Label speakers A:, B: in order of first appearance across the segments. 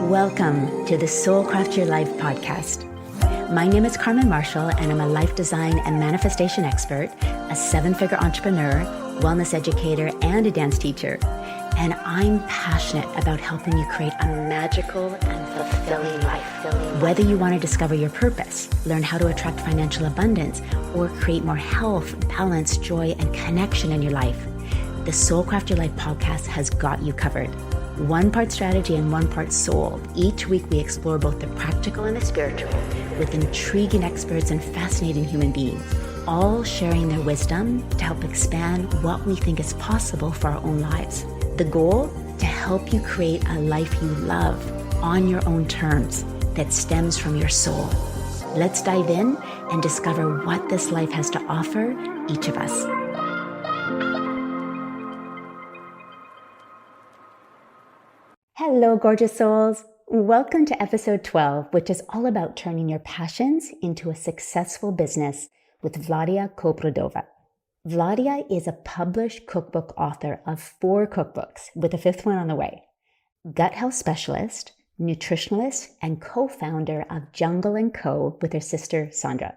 A: Welcome to the Soul Craft Your Life podcast. My name is Carmen Marshall, and I'm a life design and manifestation expert, a 7-figure entrepreneur, wellness educator, and a dance teacher. And I'm passionate about helping you create a magical and fulfilling life. Whether you want to discover your purpose, learn how to attract financial abundance, or create more health, balance, joy, and connection in your life, the Soul Craft Your Life podcast has got you covered. 1 part strategy and 1 part soul. Each week we explore both the practical and the spiritual with intriguing experts and fascinating human beings, all sharing their wisdom to help expand what we think is possible for our own lives. The goal? To help you create a life you love on your own terms that stems from your soul. Let's dive in and discover what this life has to offer each of us. Hello, gorgeous souls. Welcome to episode 12, which is all about turning your passions into a successful business with Vladia Cobrdova. Vladia is a published cookbook author of 4 cookbooks, with a 5th one on the way. Gut health specialist, nutritionist, and co-founder of Jungle & Co. with her sister, Sandra.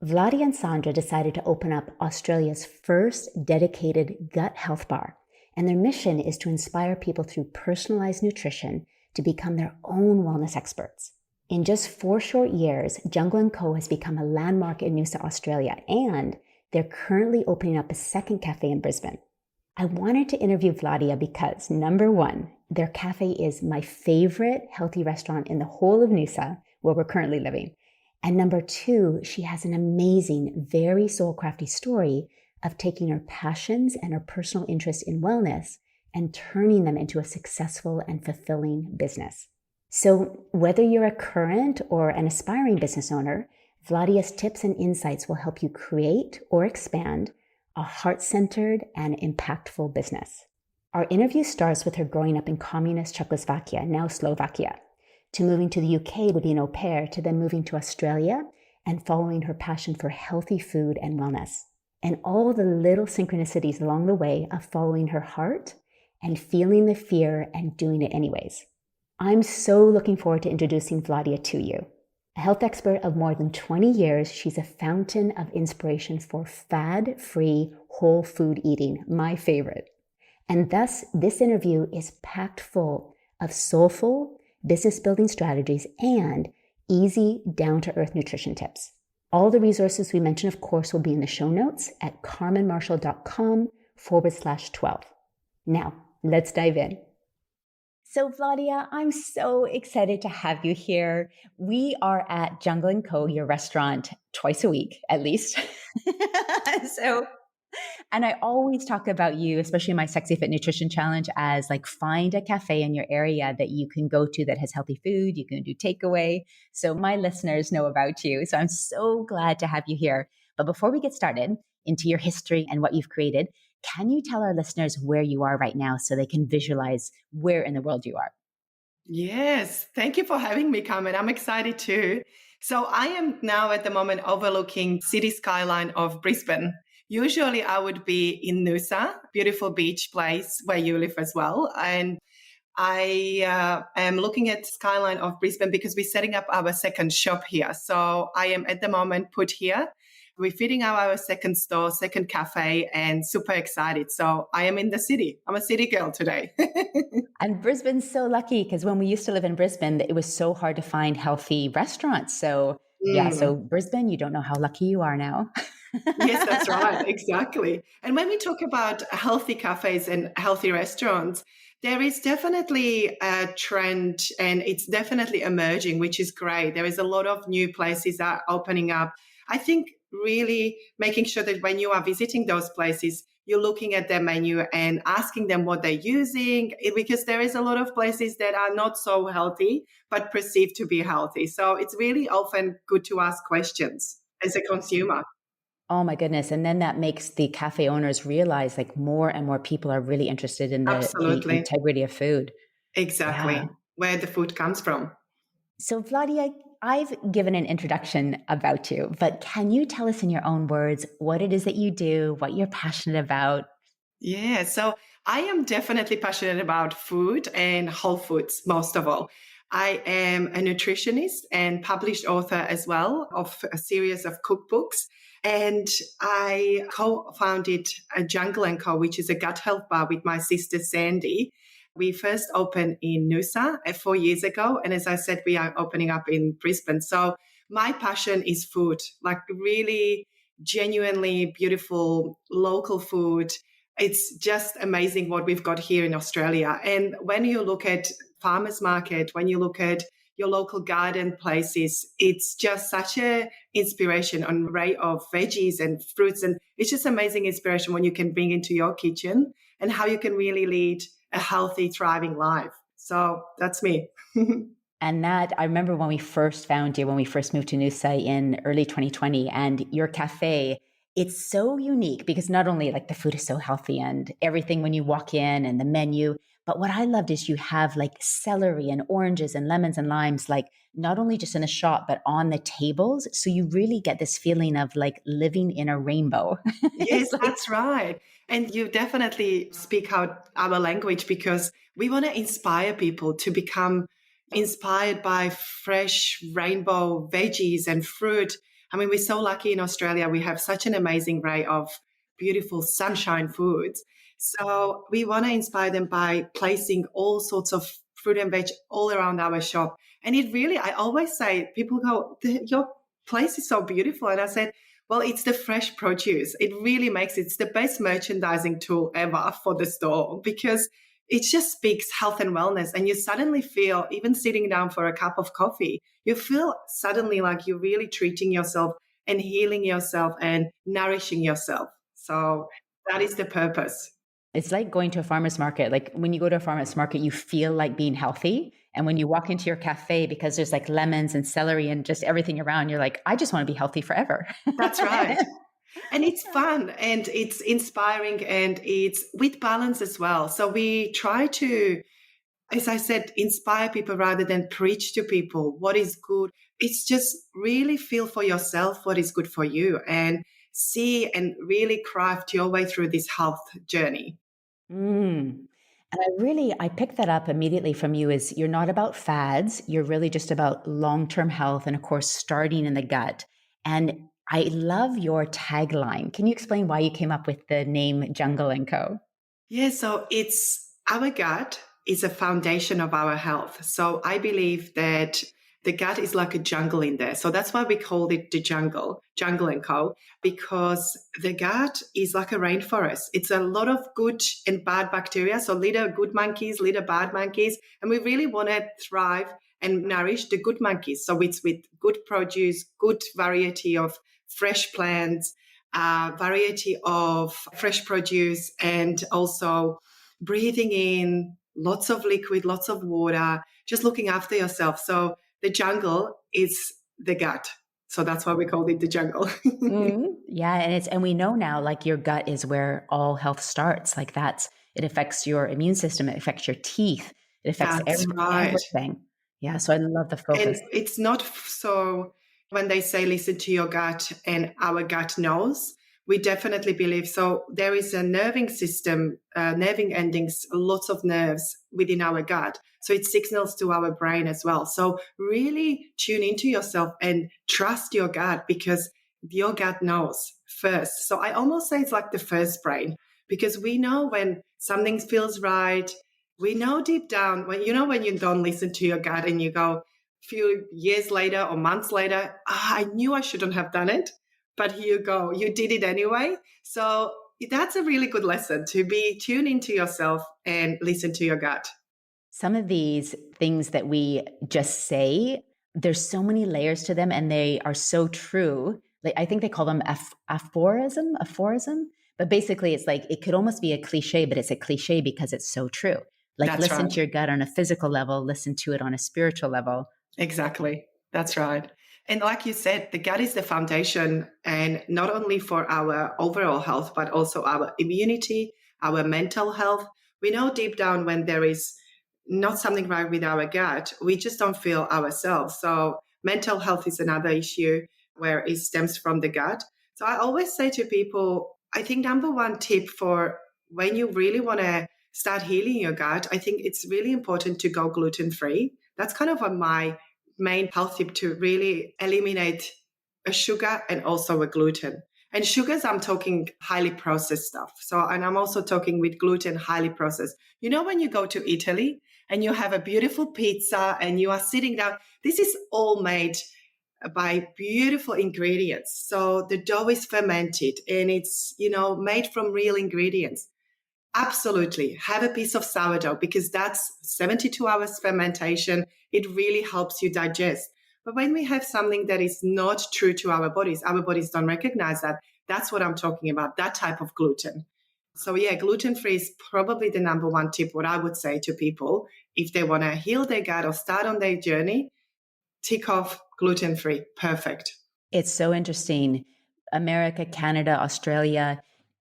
A: Vladia and Sandra decided to open up Australia's first dedicated gut health bar. And their mission is to inspire people through personalized nutrition to become their own wellness experts. In just 4 short years, Jungle & Co. has become a landmark in Noosa, Australia, and they're currently opening up a 2nd cafe in Brisbane. I wanted to interview Vladia because, number 1, their cafe is my favorite healthy restaurant in the whole of Noosa, where we're currently living. And number 2, she has an amazing, very soul-crafty story of taking her passions and her personal interest in wellness and turning them into a successful and fulfilling business. So whether you're a current or an aspiring business owner, Vladia's tips and insights will help you create or expand a heart-centered and impactful business. Our interview starts with her growing up in communist Czechoslovakia, now Slovakia, to moving to the UK to be an au pair, to then moving to Australia and following her passion for healthy food and wellness. And all the little synchronicities along the way of following her heart and feeling the fear and doing it anyways. I'm so looking forward to introducing Vladia to you. A health expert of more than 20 years, she's a fountain of inspiration for fad-free whole food eating, my favorite. And thus, this interview is packed full of soulful business building strategies and easy, down-to-earth nutrition tips. All the resources we mentioned, of course, will be in the show notes at carmenmarshall.com/12. Now, let's dive in. So, Vladia, I'm so excited to have you here. We are at Jungle & Co., your restaurant, twice a week, at least. And I always talk about you, especially in my Sexy Fit Nutrition Challenge, as like find a cafe in your area that you can go to that has healthy food. You can do takeaway. So my listeners know about you. So I'm so glad to have you here. But before we get started into your history and what you've created, can you tell our listeners where you are right now so they can visualize where in the world you are?
B: Yes, thank you for having me, Carmen. I'm excited too. So I am now at the moment overlooking city skyline of Brisbane. Usually I would be in Noosa, beautiful beach place where you live as well. And I am looking at skyline of Brisbane because we're setting up our 2nd shop here. So I am at the moment put here. We're fitting out our 2nd store, 2nd cafe, and super excited. So I am in the city. I'm a city girl today.
A: And Brisbane's so lucky because when we used to live in Brisbane, it was so hard to find healthy restaurants. So so Brisbane, you don't know how lucky you are now.
B: Yes, that's right. Exactly. And when we talk about healthy cafes and healthy restaurants, there is definitely a trend and it's definitely emerging, which is great. There is a lot of new places that are opening up. I think really making sure that when you are visiting those places, you're looking at their menu and asking them what they're using, because there is a lot of places that are not so healthy, but perceived to be healthy. So it's really often good to ask questions as a consumer.
A: Oh my goodness. And then that makes the cafe owners realize like more and more people are really interested in the
B: Absolutely.
A: integrity of food.
B: Exactly.
A: Yeah.
B: Where the food comes from.
A: So Vladia, I've given an introduction about you, but can you tell us in your own words what it is that you do, what you're passionate about?
B: Yeah. So I am definitely passionate about food and whole foods, most of all. I am a nutritionist and published author as well of a series of cookbooks. And I co-founded a Jungle & Co., which is a gut health bar with my sister, Sandy. We first opened in Noosa 4 years ago. And as I said, we are opening up in Brisbane. So my passion is food, like really genuinely beautiful local food. It's just amazing what we've got here in Australia. And when you look at farmers market, when you look at your local garden places, it's just such a inspiration, an array of veggies and fruits. And it's just amazing inspiration when you can bring into your kitchen and how you can really lead a healthy, thriving life. So that's me.
A: And that, I remember when we first found you, when we first moved to Noosa in early 2020, and your cafe, it's so unique because not only like the food is so healthy and everything when you walk in and the menu, but what I loved is you have like celery and oranges and lemons and limes, like not only just in the shop, but on the tables. So you really get this feeling of like living in a rainbow.
B: Yes,
A: Like,
B: that's right. And you definitely speak out our language because we want to inspire people to become inspired by fresh rainbow veggies and fruit. I mean, we're so lucky in Australia. We have such an amazing array of beautiful sunshine foods. So we want to inspire them by placing all sorts of fruit and veg all around our shop. And it really, I always say, people go, your place is so beautiful. And I said, well, it's the fresh produce. It really makes it's the best merchandising tool ever for the store because it just speaks health and wellness. And you suddenly feel, even sitting down for a cup of coffee, you feel suddenly like you're really treating yourself and healing yourself and nourishing yourself. So that is the purpose.
A: it's like going to a farmer's market. Like when you go to a farmer's market, you feel like being healthy. And when you walk into your cafe, because there's like lemons and celery and just everything around, you're like, I just want to be healthy forever.
B: That's right. And it's fun and it's inspiring and it's with balance as well. So we try to, as I said, inspire people rather than preach to people what is good. It's just really feel for yourself what is good for you and see and really craft your way through this health journey.
A: Mm. And I picked that up immediately from you is you're not about fads. You're really just about long-term health and of course, starting in the gut. And I love your tagline. Can you explain why you came up with the name Jungle & Co?
B: Yeah, so it's our gut is a foundation of our health. So I believe that the gut is like a jungle in there. So that's why we called it the Jungle and Co, because the gut is like a rainforest. It's a lot of good and bad bacteria. So little good monkeys, little bad monkeys. And we really want to thrive and nourish the good monkeys. So it's with good produce, good variety of fresh plants, variety of fresh produce, and also breathing in lots of liquid, lots of water, just looking after yourself. So the jungle is the gut. So that's why we called it the jungle.
A: Mm, yeah, and we know now like your gut is where all health starts. Like it affects your immune system, it affects your teeth, it affects
B: That's right.
A: everything. Yeah, so I love the
B: And
A: focus.
B: it's not so when they say listen to your gut and our gut knows, we definitely believe so. There is a nerving system, nerving endings, lots of nerves within our gut. So it signals to our brain as well. So really tune into yourself and trust your gut because your gut knows first. So I almost say it's like the first brain because we know when something feels right. We know deep down when you don't listen to your gut and you go, few years later or months later, I knew I shouldn't have done it, but here you go, you did it anyway. So that's a really good lesson to be tuned into yourself and listen to your gut.
A: Some of these things that we just say, there's so many layers to them and they are so true. Like I think they call them aphorism. But basically it's like it could almost be a cliche, but it's a cliche because it's so true. Like
B: That's
A: listen
B: right.
A: to your gut on a physical level, listen to it on a spiritual level.
B: Exactly. That's right. And like you said, the gut is the foundation, and not only for our overall health, but also our immunity, our mental health. We know deep down when there is not something right with our gut, we just don't feel ourselves. So mental health is another issue where it stems from the gut. So I always say to people, I think number one tip for when you really want to start healing your gut, I think it's really important to go gluten free. That's kind of my main health tip, to really eliminate a sugar and also a gluten. And sugars, I'm talking highly processed stuff. So, and I'm also talking with gluten, highly processed. You know, when you go to Italy and you have a beautiful pizza and you are sitting down, this is all made by beautiful ingredients. So the dough is fermented and it's, made from real ingredients. Absolutely. Have a piece of sourdough, because that's 72 hours fermentation. It really helps you digest. But when we have something that is not true to our bodies don't recognize that. That's what I'm talking about, that type of gluten. So yeah, gluten-free is probably the number one tip, what I would say to people if they want to heal their gut or start on their journey. Tick off gluten-free. Perfect.
A: It's so interesting. America, Canada, Australia,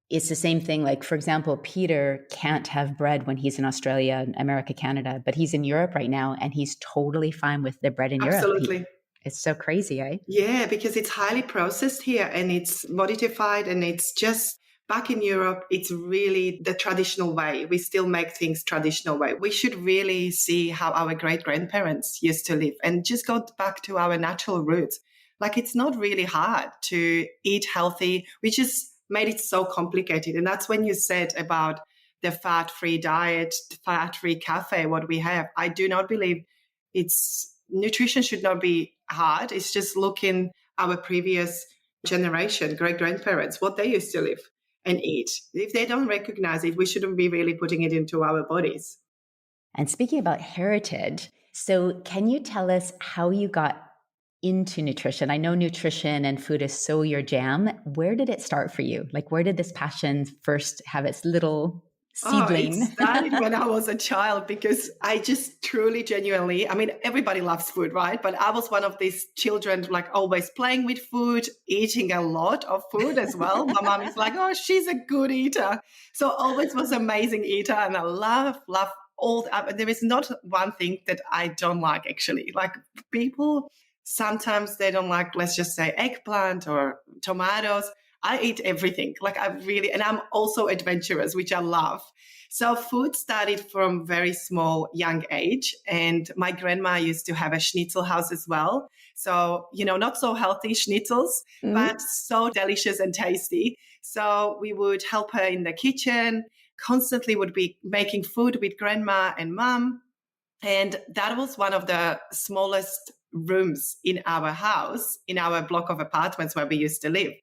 A: it's the same thing. Like, for example, Peter can't have bread when he's in Australia, America, Canada, but he's in Europe right now and he's totally fine with the bread in Europe.
B: Absolutely.
A: It's so crazy, eh?
B: Yeah, because it's highly processed here and it's modified, and it's just back in Europe, it's really the traditional way. We still make things traditional way. We should really see how our great grandparents used to live and just go back to our natural roots. Like, it's not really hard to eat healthy. We just made it so complicated. And that's when you said about the fat-free diet, the fat-free cafe, what we have. I do not believe nutrition should not be hard. It's just looking our previous generation, great grandparents, what they used to live and eat. If they don't recognize it, we shouldn't be really putting it into our bodies.
A: And speaking about heritage, so can you tell us how you got into nutrition? I know nutrition and food is so your jam. Where did it start for you? Like, where did this passion first have its little seedling?
B: It started when I was a child, because I just truly, genuinely, I mean, everybody loves food, right? But I was one of these children, like always playing with food, eating a lot of food as well. My mom is like, oh, she's a good eater. So always was amazing eater. And I love all. There is not one thing that I don't like, actually. Like, people, sometimes they don't like, let's just say, eggplant or tomatoes. I eat everything. Like, and I'm also adventurous, which I love. So food started from very small, young age. And my grandma used to have a schnitzel house as well. So, not so healthy schnitzels, but so delicious and tasty. So we would help her in the kitchen, constantly would be making food with grandma and mom. And that was one of the smallest rooms in our house, in our block of apartments where we used to live.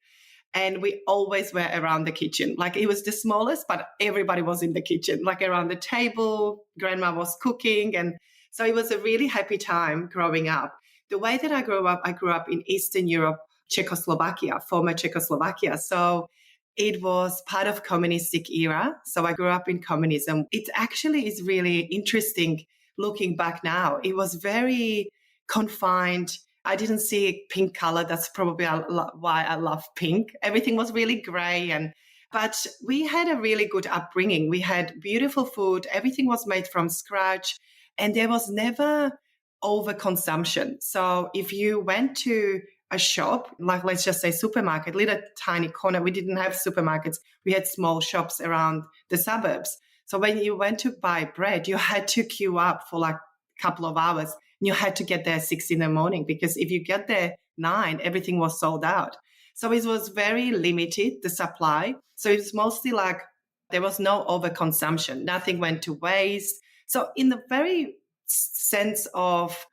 B: And we always were around the kitchen. Like, it was the smallest, but everybody was in the kitchen, like around the table. Grandma was cooking. And so it was a really happy time growing up. The way that I grew up in Eastern Europe, Czechoslovakia, former Czechoslovakia. So it was part of communistic era. So I grew up in communism. It actually is really interesting looking back now. It was very confined. I didn't see pink color. That's probably why I love pink. Everything was really gray. But we had a really good upbringing. We had beautiful food. Everything was made from scratch. And there was never overconsumption. So if you went to a shop, like, let's just say supermarket, little tiny corner, we didn't have supermarkets. We had small shops around the suburbs. So when you went to buy bread, you had to queue up for like a couple of hours. You had to get there 6 a.m, because if you get there 9, everything was sold out. So it was very limited, the supply. So it was mostly like there was no overconsumption. Nothing went to waste. So in the very sense of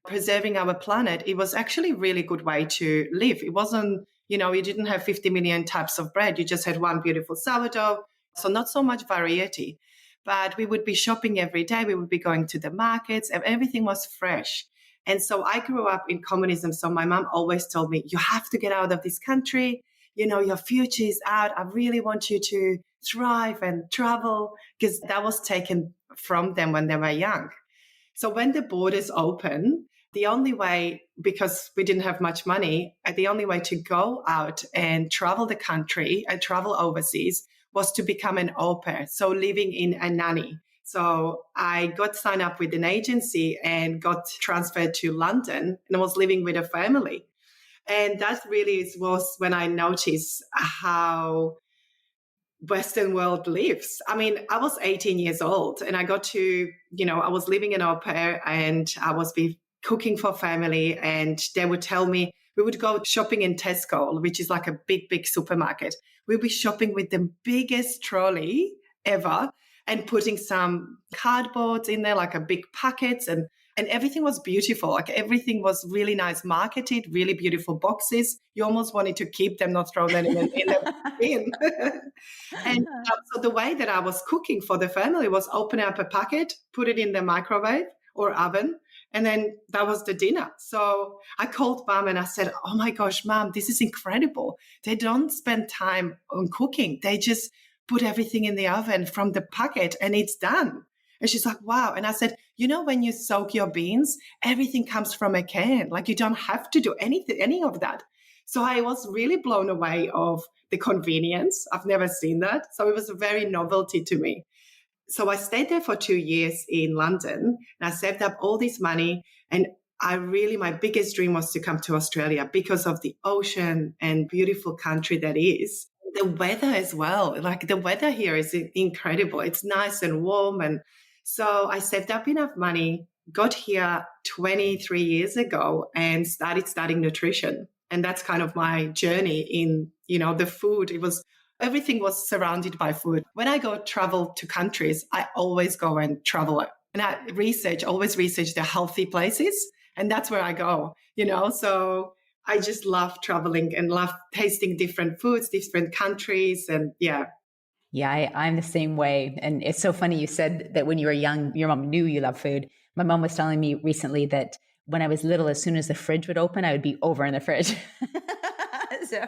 B: preserving our planet, it was actually a really good way to live. It wasn't, you didn't have 50 million types of bread. You just had one beautiful sourdough. So not so much variety. But we would be shopping every day. We would be going to the markets, and everything was fresh. And so I grew up in communism. So my mom always told me, you have to get out of this country. Your future is out. I really want you to thrive and travel, because that was taken from them when they were young. So when the borders open, the only way, because we didn't have much money, the only way to go out and travel the country and travel overseas was to become an au pair, so living in a nanny. So I got signed up with an agency and got transferred to London, and I was living with a family. And that really was when I noticed how Western world lives. I mean, I was 18 years old and I got to, I was living in au pair and I was cooking for family, and they would tell me we would go shopping in Tesco, which is like a big, big supermarket. We'd be shopping with the biggest trolley ever and putting some cardboards in there, like a big packets, and everything was beautiful. Like everything was really nice marketed, really beautiful boxes. You almost wanted to keep them, not throw them in the bin. And so the way that I was cooking for the family was open up a packet, put it in the microwave or oven, and then that was the dinner. So I called mom and I said, oh my gosh, mom, this is incredible. They don't spend time on cooking. They just put everything in the oven from the packet and it's done. And she's like, wow. And I said, when you soak your beans, everything comes from a can. Like you don't have to do any of that. So I was really blown away of the convenience. I've never seen that. So it was a very novelty to me. So I stayed there for 2 years in London and I saved up all this money. And my biggest dream was to come to Australia because of the ocean and beautiful country that is. The weather as well. Like the weather here is incredible. It's nice and warm. And so I saved up enough money, got here 23 years ago and started studying nutrition. And that's kind of my journey in, the food. Everything was surrounded by food. When I go travel to countries, I always go and travel. And I always research the healthy places. And that's where I go, so I just love traveling and love tasting different foods, different countries. And yeah.
A: Yeah, I'm the same way. And it's so funny you said that when you were young, your mom knew you loved food. My mom was telling me recently that when I was little, as soon as the fridge would open, I would be over in the fridge. So,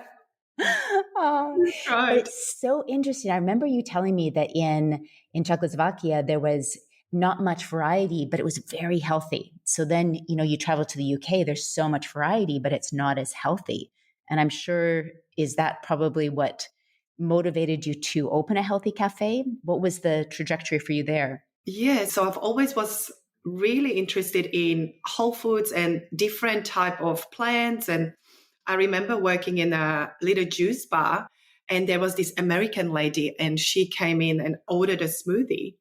B: Right.
A: But it's so interesting. I remember you telling me that in Czechoslovakia, there was not much variety, but it was very healthy. So then, you travel to the UK, there's so much variety, but it's not as healthy. And I'm sure, is that probably what motivated you to open a healthy cafe? What was the trajectory for you there?
B: Yeah, so I've always was really interested in whole foods and different type of plants. And I remember working in a little juice bar and there was this American lady and she came in and ordered a smoothie.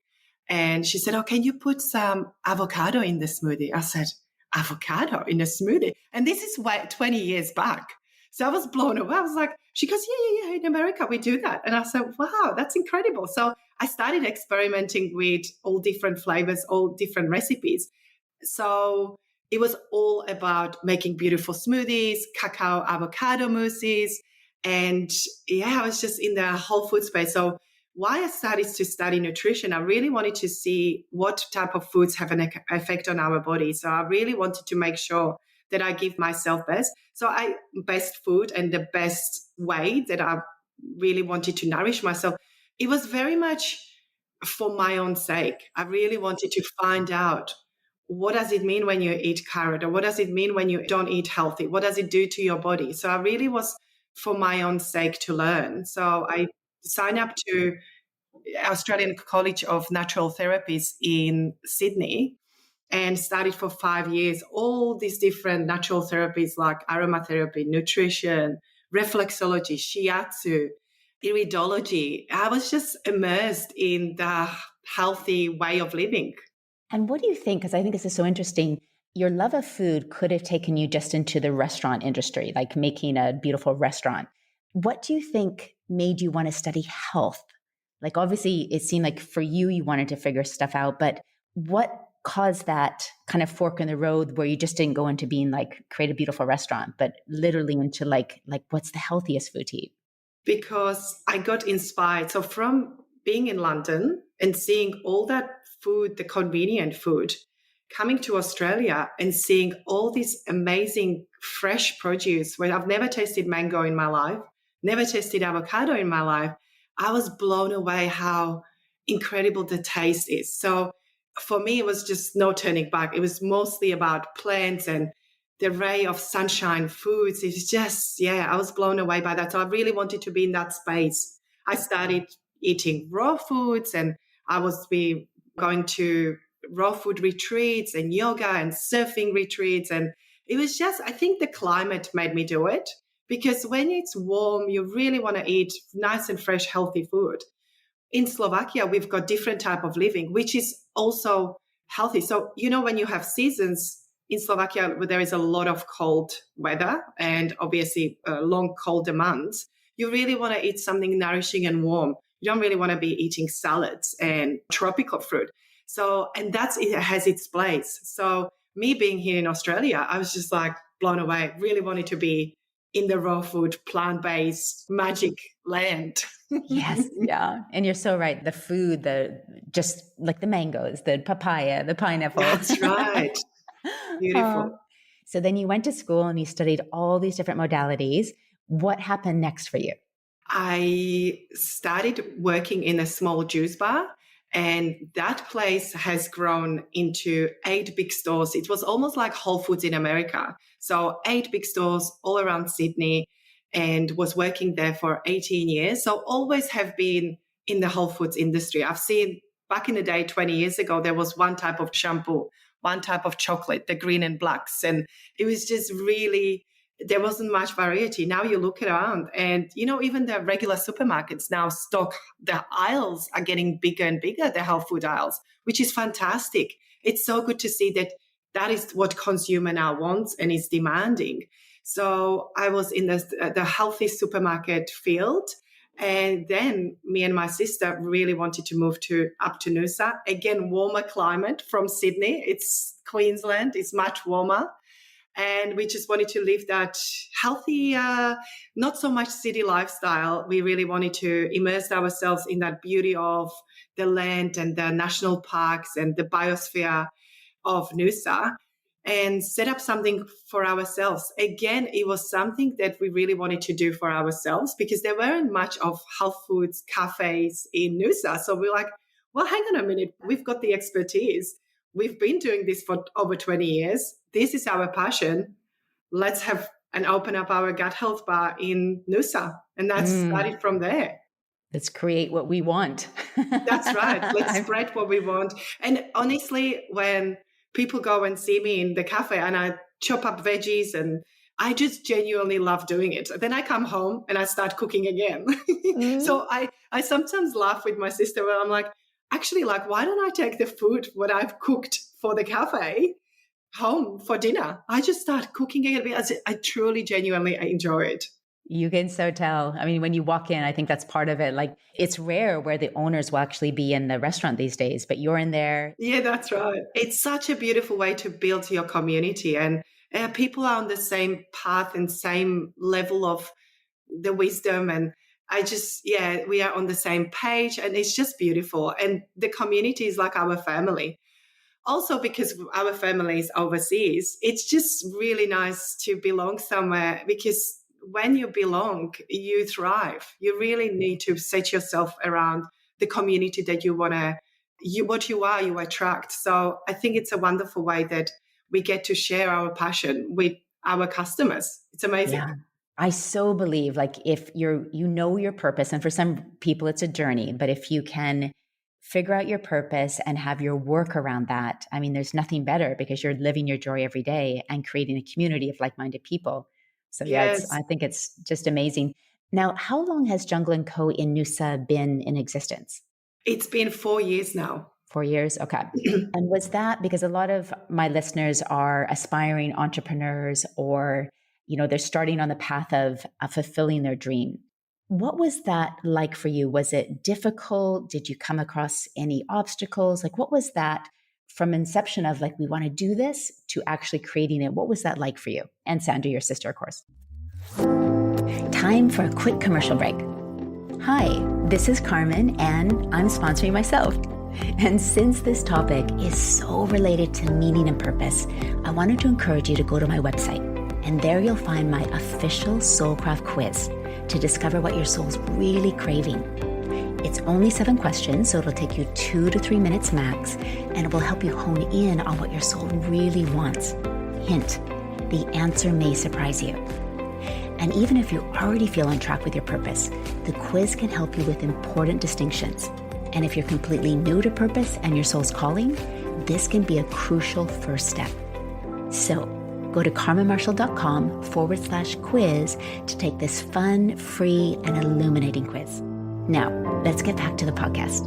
B: And she said, oh, can you put some avocado in the smoothie? I said, avocado in a smoothie? And this is 20 years back. So I was blown away. I was like, she goes, yeah. In America, we do that. And I said, wow, that's incredible. So I started experimenting with all different flavors, all different recipes. So it was all about making beautiful smoothies, cacao, avocado mousses. And yeah, I was just in the whole food space. So why I started to study nutrition, I really wanted to see what type of foods have an effect on our body. So I really wanted to make sure that I give myself best food and the best way that I really wanted to nourish myself. It was very much for my own sake. I really wanted to find out, what does it mean when you eat carrot, or what does it mean when you don't eat healthy? What does it do to your body? So I really was for my own sake to learn. So I signed up to Australian College of Natural Therapies in Sydney and studied for 5 years all these different natural therapies like aromatherapy, nutrition, reflexology, shiatsu, iridology. I was just immersed in the healthy way of living.
A: And what do you think? Because I think this is so interesting. Your love of food could have taken you just into the restaurant industry, like making a beautiful restaurant. What do you think made you want to study health? Like, obviously, it seemed like for you, you wanted to figure stuff out, but what caused that kind of fork in the road where you just didn't go into being like, create a beautiful restaurant, but literally into like what's the healthiest food to eat?
B: Because I got inspired. So from being in London and seeing all that food, the convenient food, coming to Australia and seeing all this amazing fresh produce where I've never tasted mango in my life, never tasted avocado in my life, I was blown away how incredible the taste is. So for me, it was just no turning back. It was mostly about plants and the ray of sunshine foods. It's just, I was blown away by that. So I really wanted to be in that space. I started eating raw foods and I was going to raw food retreats and yoga and surfing retreats. And it was just, I think the climate made me do it because when it's warm, you really want to eat nice and fresh, healthy food. In Slovakia, we've got different type of living, which is also healthy. So, when you have seasons in Slovakia, where there is a lot of cold weather and obviously long colder months, you really want to eat something nourishing and warm. You don't really want to be eating salads and tropical fruit. So, and it has its place. So me being here in Australia, I was just like blown away, really wanted to be in the raw food, plant-based magic land.
A: Yes. Yeah. And you're so right. The food, just like the mangoes, the papaya, the pineapple.
B: That's right. Beautiful.
A: So then you went to school and you studied all these different modalities. What happened next for you?
B: I started working in a small juice bar, and that place has grown into 8 big stores. It was almost like Whole Foods in America. So 8 big stores all around Sydney, and was working there for 18 years. So always have been in the Whole Foods industry. I've seen back in the day, 20 years ago, there was one type of shampoo, one type of chocolate, the green and blacks. And it was just really, there wasn't much variety. Now you look around and, even the regular supermarkets now stock, the aisles are getting bigger and bigger, the health food aisles, which is fantastic. It's so good to see that is what consumer now wants and is demanding. So I was in the healthy supermarket field. And then me and my sister really wanted to move up to Noosa. Again, warmer climate from Sydney. It's Queensland. It's much warmer. And we just wanted to live that healthy, not so much city lifestyle. We really wanted to immerse ourselves in that beauty of the land and the national parks and the biosphere of Noosa, and set up something for ourselves. Again, it was something that we really wanted to do for ourselves because there weren't much of health foods cafes in Noosa. So we're like, well, hang on a minute. We've got the expertise. We've been doing this for over 20 years. This is our passion. Let's have and open up our gut health bar in Noosa. And that's started from there.
A: Let's create what we want.
B: That's right. Let's spread what we want. And honestly, when people go and see me in the cafe and I chop up veggies, and I just genuinely love doing it. Then I come home and I start cooking again. So I sometimes laugh with my sister where I'm like, actually, like, why don't I take the food, what I've cooked for the cafe, home for dinner? I just start cooking again because I truly, genuinely enjoy it.
A: You can so tell. I mean, when you walk in, I think that's part of it. Like, it's rare where the owners will actually be in the restaurant these days, but you're in there.
B: Yeah, that's right. It's such a beautiful way to build your community, and people are on the same path and same level of the wisdom. And we are on the same page, and it's just beautiful. And the community is like our family. Also, because our family is overseas, it's just really nice to belong somewhere, because when you belong, you thrive. You really need to set yourself around the community that you want to, what you are, you attract. So I think it's a wonderful way that we get to share our passion with our customers. It's amazing.
A: Yeah. I so believe, like, if you know your purpose, and for some people it's a journey, but if you can figure out your purpose and have your work around that, I mean, there's nothing better, because you're living your joy every day and creating a community of like-minded people. So
B: Yes.
A: I think it's just amazing. Now, how long has Jungle & Co. in Noosa been in existence?
B: It's been 4 years now.
A: 4 years? Okay. And was that because a lot of my listeners are aspiring entrepreneurs, or, they're starting on the path of fulfilling their dream. What was that like for you? Was it difficult? Did you come across any obstacles? Like, what was that from inception of, like, we want to do this, to actually creating it? What was that like for you? And Sandra, your sister, of course. Time for a quick commercial break. Hi, this is Carmen, and I'm sponsoring myself. And since this topic is so related to meaning and purpose, I wanted to encourage you to go to my website, and there you'll find my official Soulcraft quiz to discover what your soul's really craving. It's only 7 questions, so it'll take you 2 to 3 minutes max, and it will help you hone in on what your soul really wants. Hint, the answer may surprise you. And even if you already feel on track with your purpose, the quiz can help you with important distinctions. And if you're completely new to purpose and your soul's calling, this can be a crucial first step. So, go to carmenmarshall.com/quiz to take this fun, free, and illuminating quiz. Now, let's get back to the podcast.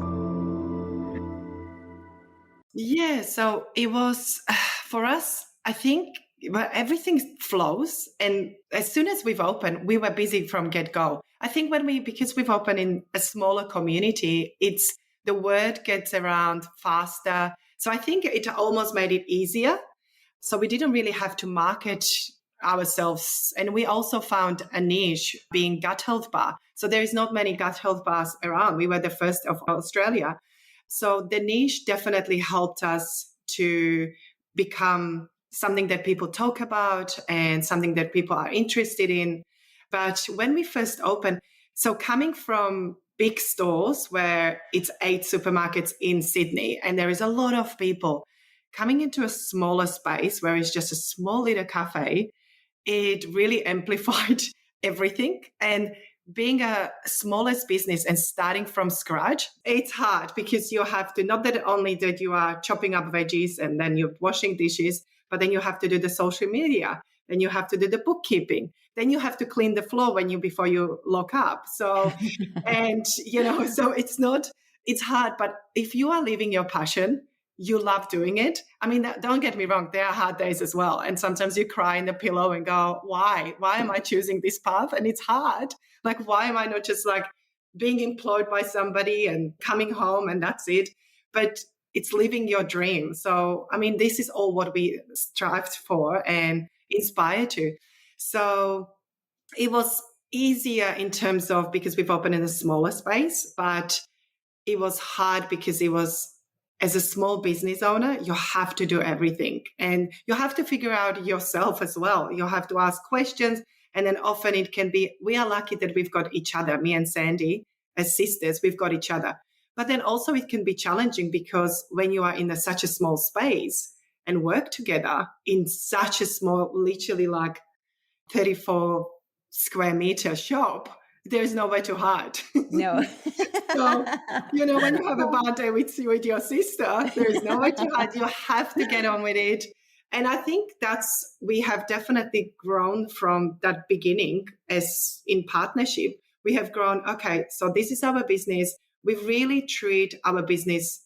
B: Yeah, so it was for us, I think, well, everything flows. And as soon as we've opened, we were busy from get-go. I think because we've opened in a smaller community, the word gets around faster. So I think it almost made it easier. So we didn't really have to market ourselves. And we also found a niche being gut health bar. So there is not many gut health bars around. We were the first of Australia. So the niche definitely helped us to become something that people talk about and something that people are interested in. But when we first opened, so coming from big stores where it's 8 supermarkets in Sydney and there is a lot of people, coming into a smaller space where it's just a small little cafe, it really amplified everything. And being a smallest business and starting from scratch, it's hard because you have to, not that only that you are chopping up veggies and then you're washing dishes, but then you have to do the social media, then you have to do the bookkeeping, then you have to clean the floor before you lock up. So, and so it's hard, but if you are living your passion, you love doing it. I mean, don't get me wrong, there are hard days as well. And sometimes you cry in the pillow and go, why? Why am I choosing this path? And it's hard. Like, why am I not just like being employed by somebody and coming home and that's it? But it's living your dream. So, I mean, this is all what we strived for and inspired to. So it was easier in terms of, because we've opened in a smaller space, but it was hard because as a small business owner, you have to do everything and you have to figure out yourself as well. You have to ask questions. And then often it can be, we are lucky that we've got each other, me and Sandy, as sisters, we've got each other. But then also it can be challenging because when you are in such a small space and work together in such a small, literally like 34 square meter shop, there's nowhere to hide.
A: No.
B: So, when you have a bad day with your sister, there's nowhere to hide. You have to get on with it. And I think we have definitely grown from that beginning as in partnership. We have grown, okay, so this is our business. We really treat our business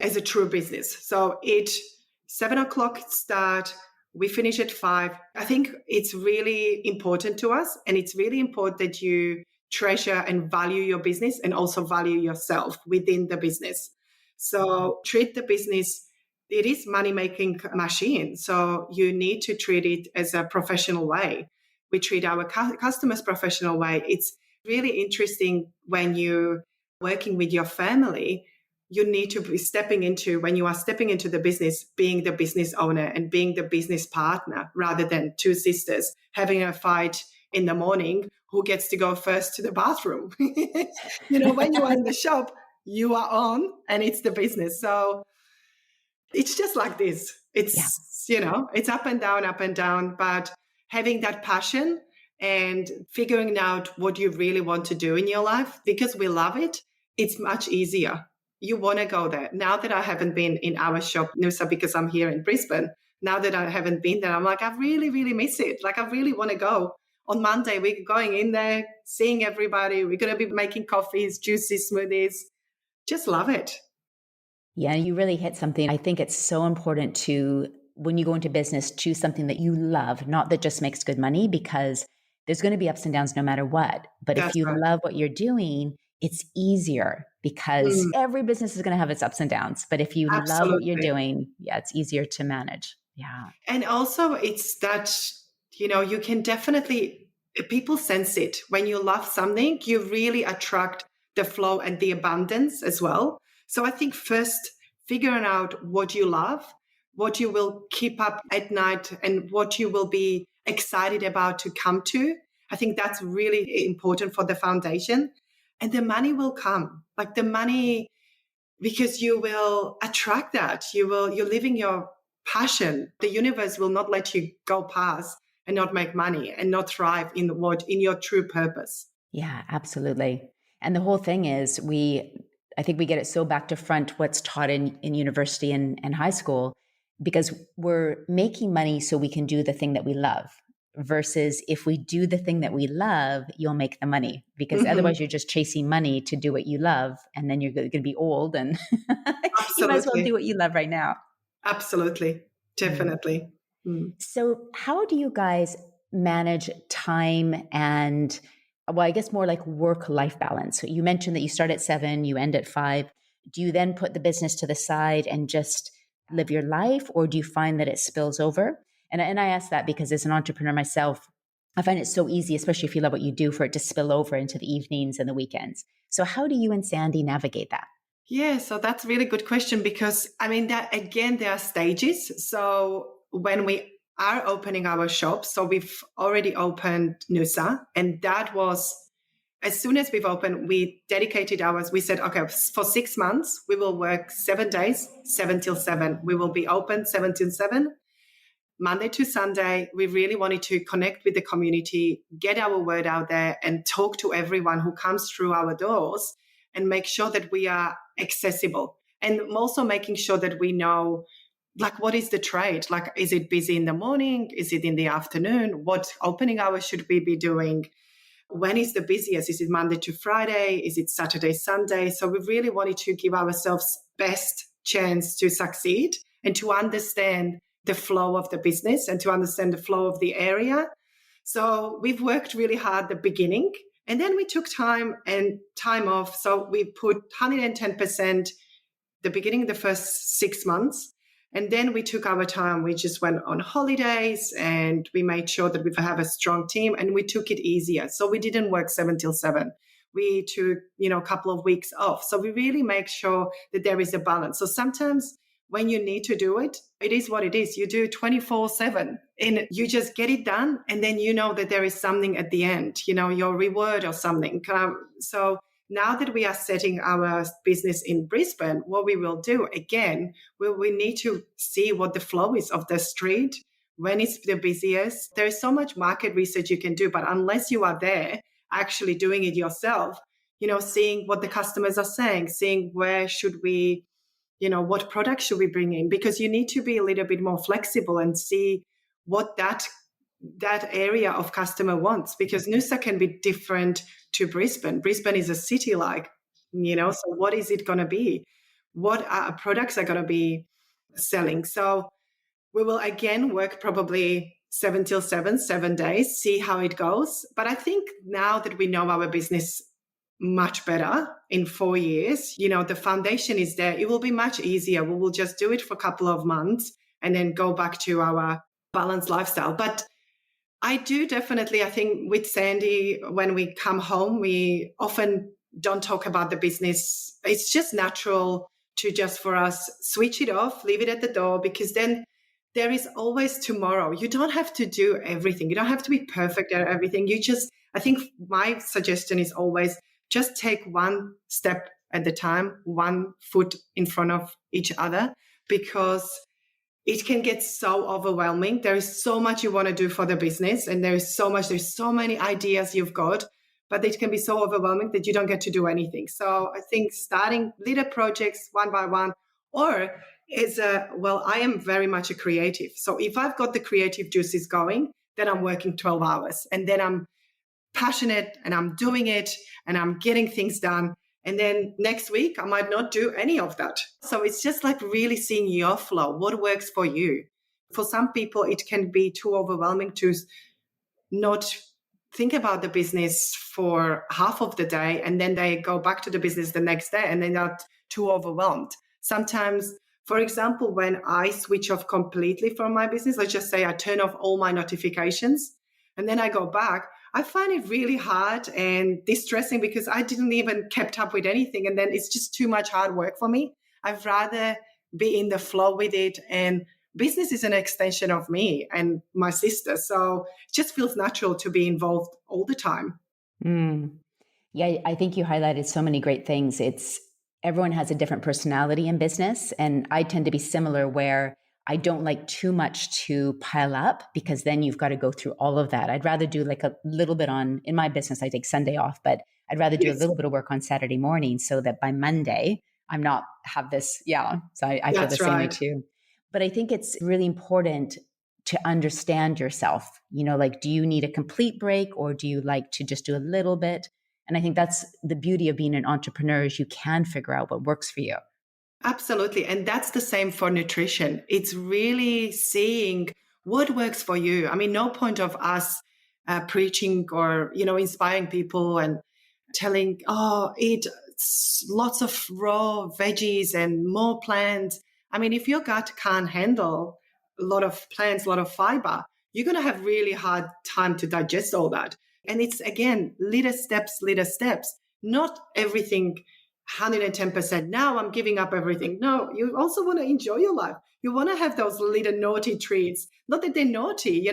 B: as a true business. So 7:00 start, we finish at 5. I think it's really important to us. And it's really important that you treasure and value your business and also value yourself within the business. So treat the business, it is money-making machine. So you need to treat it as a professional way. We treat our customers professional way. It's really interesting when you're working with your family, you need to be when you are stepping into the business, being the business owner and being the business partner rather than two sisters having a fight in the morning, who gets to go first to the bathroom. When you are in the shop, you are on and it's the business. So it's just like this. It's, it's up and down, but having that passion and figuring out what you really want to do in your life, because we love it, it's much easier. You want to go there. Now that I haven't been in our shop, Noosa, because I'm here in Brisbane, now that I haven't been there, I'm like, I really, really miss it. Like, I really want to go. On Monday, we're going in there, seeing everybody. We're going to be making coffees, juices, smoothies. Just love it.
A: Yeah, you really hit something. I think it's so important to, when you go into business, choose something that you love, not that just makes good money, because there's going to be ups and downs no matter what. But if you love what you're doing, it's easier because every business is going to have its ups and downs. But if you love what you're doing, it's easier to manage. Yeah.
B: And also it's that, you can definitely, people sense it. When you love something, you really attract the flow and the abundance as well. So I think first figuring out what you love, what you will keep up at night and what you will be excited about to come to. I think that's really important for the foundation. And the money will come, like the money, because you will attract that. You're living your passion. The universe will not let you go past and not make money and not thrive in your true purpose.
A: Yeah, absolutely. And the whole thing is I think we get it so back to front what's taught in university and high school because we're making money so we can do the thing that we love. Versus if we do the thing that we love, you'll make the money, because
B: Mhm.
A: otherwise you're just chasing money to do what you love. And then you're going to be old and you might as well do
B: Absolutely.
A: what you love right now.
B: Absolutely.
A: Mm.
B: Definitely. Mm.
A: So, how do you guys manage time and, well, I guess more like work life balance? So you mentioned that you start at 7, you end at 5. Do you then put the business to the side and just live your life, or do you find that it spills over? And I ask that because as an entrepreneur myself, I find it so easy, especially if you love what you do, for it to spill over into the evenings and the weekends. So, how do you and Sandy navigate that?
B: Yeah, so that's a really good question because I mean that again there are stages. So when we are opening our shop, so we've already opened Noosa, and that was as soon as we've opened, we dedicated hours. We said, okay, for 6 months, we will work 7 days, 7 till 7. We will be open 7 till 7, Monday to Sunday. We really wanted to connect with the community, get our word out there, and talk to everyone who comes through our doors and make sure that we are accessible. And also making sure that we know, like, what is the trade? Like, is it busy in the morning? Is it in the afternoon? What opening hours should we be doing? When is the busiest? Is it Monday to Friday? Is it Saturday, Sunday? So we really wanted to give ourselves best chance to succeed and to understand the flow of the business and to understand the flow of the area. So we've worked really hard at the beginning, and then we took time and time off. So we put 110% the beginning, the first 6 months. And then we took our time. We just went on holidays and we made sure that we have a strong team, and we took it easier. So we didn't work 7 till 7. We took, a couple of weeks off. So we really make sure that there is a balance. So sometimes when you need to do it, it is what it is. You do 24/7 and you just get it done. And then you know that there is something at the end, your reward or something. So now that we are setting our business in Brisbane, what we will do again, we need to see what the flow is of the street, when it's the busiest. There is so much market research you can do, but unless you are there actually doing it yourself, seeing what the customers are saying, seeing where should we, what products should we bring in, because you need to be a little bit more flexible and see what that area of customer wants, because Noosa can be different to Brisbane. Brisbane is a city so what is it going to be? What products are going to be selling? So we will again work probably 7 till 7, 7 days, see how it goes. But I think now that we know our business much better in 4 years, the foundation is there. It will be much easier. We will just do it for a couple of months and then go back to our balanced lifestyle. But I do definitely, I think with Sandy, when we come home, we often don't talk about the business. It's just natural to just for us switch it off, leave it at the door, because then there is always tomorrow. You don't have to do everything. You don't have to be perfect at everything. I think my suggestion is always just take one step at a time, one foot in front of each other, because it can get so overwhelming. There is so much you want to do for the business, and there's so many ideas you've got, but it can be so overwhelming that you don't get to do anything. So I think starting little projects one by one, or I am very much a creative. So if I've got the creative juices going, then I'm working 12 hours and then I'm passionate and I'm doing it and I'm getting things done. And then next week, I might not do any of that. So it's just like really seeing your flow, what works for you. For some people, it can be too overwhelming to not think about the business for half of the day. And then they go back to the business the next day and they're not too overwhelmed. Sometimes, for example, when I switch off completely from my business, let's just say I turn off all my notifications and then I go back, I find it really hard and distressing because I didn't even kept up with anything. And then it's just too much hard work for me. I'd rather be in the flow with it. And business is an extension of me and my sister. So it just feels natural to be involved all the time.
A: Mm. Yeah, I think you highlighted so many great things. Everyone has a different personality in business. And I tend to be similar where I don't like too much to pile up because then you've got to go through all of that. I'd rather do like a little bit in my business, I take Sunday off, but I'd rather do a
B: Yes,
A: little bit of work on Saturday morning so that by Monday I'm not have this. Yeah. So I feel the
B: that's
A: same way
B: right.
A: too. But I think it's really important to understand yourself. Like, do you need a complete break or do you like to just do a little bit? And I think that's the beauty of being an entrepreneur is you can figure out what works for you.
B: Absolutely. And that's the same for nutrition. It's really seeing what works for you. I mean, no point of us preaching or, inspiring people and telling, oh, eat lots of raw veggies and more plants. I mean, if your gut can't handle a lot of plants, a lot of fiber, you're going to have really hard time to digest all that. And it's, again, little steps, not everything 110%. Now I'm giving up everything. No, you also want to enjoy your life. You want to have those little naughty treats. Not that they're naughty,